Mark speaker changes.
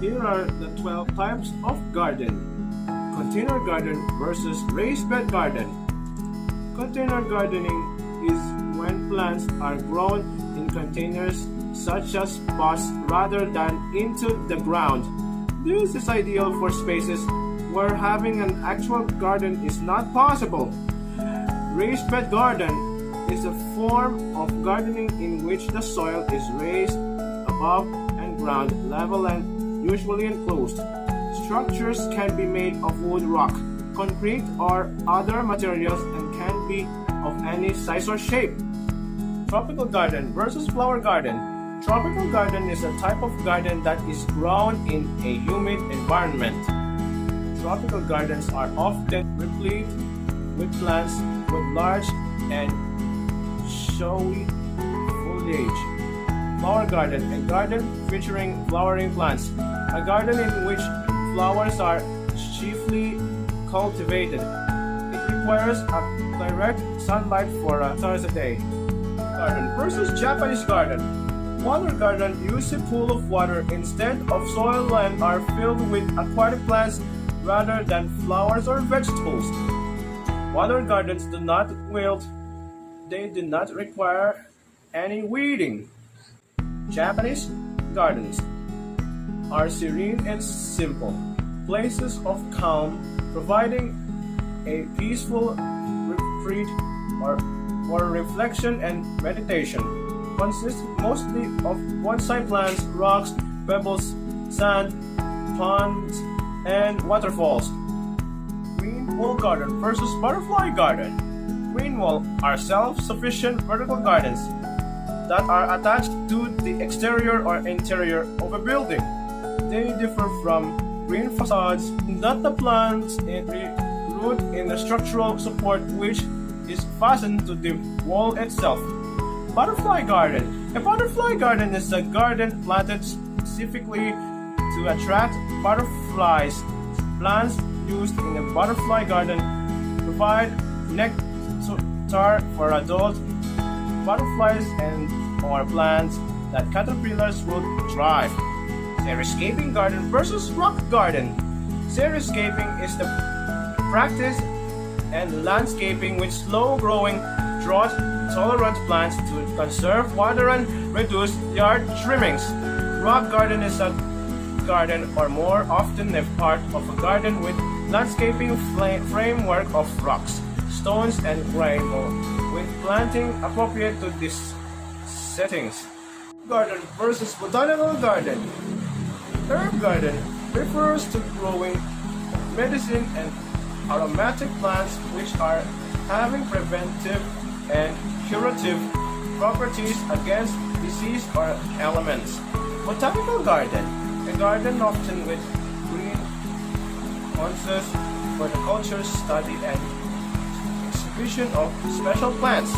Speaker 1: Here are the 12 types of garden. Container garden versus raised bed garden. Container gardening is when plants are grown in containers such as pots rather than into the ground. This is ideal for spaces where having an actual garden is not possible. Raised bed garden is a form of gardening in which the soil is raised above and ground level and usually enclosed. Structures can be made of wood, rock, concrete, or other materials and can be of any size or shape. Tropical garden versus flower garden. Tropical garden is a type of garden that is grown in a humid environment. Tropical gardens are often replete with plants with large and showy foliage. Flower garden, a garden featuring flowering plants, a garden in which flowers are chiefly cultivated. It requires a direct sunlight for hours a day. Garden versus Japanese garden. Water garden use a pool of water instead of soil and are filled with aquatic plants rather than flowers or vegetables. Water gardens do not wilt. They do not require any weeding. Japanese gardens are serene and simple, places of calm, providing a peaceful retreat for reflection and meditation. Consist mostly of bonsai plants, rocks, pebbles, sand, ponds, and waterfalls. Green wall garden versus butterfly garden. Green wall are self-sufficient vertical gardens that are attached to the exterior or interior of a building. They differ from green facades in that the plants root in the structural support which is fastened to the wall itself. Butterfly garden. A butterfly garden is a garden planted specifically to attract butterflies. Plants used in a butterfly garden provide nectar for adult butterflies and or plants that caterpillars would thrive. Xeriscaping garden versus rock garden. Xeriscaping is the practice and landscaping with slow-growing, drought-tolerant plants to conserve water and reduce yard trimmings. Rock garden is a garden or more often a part of a garden with landscaping framework of rocks, stones, and gravel, with planting appropriate to these settings. Garden versus botanical garden. Herb garden refers to growing medicine and aromatic plants which are having preventive and curative properties against disease or elements. Botanical garden, a garden often with green consists for the culture, study, and exhibition of special plants.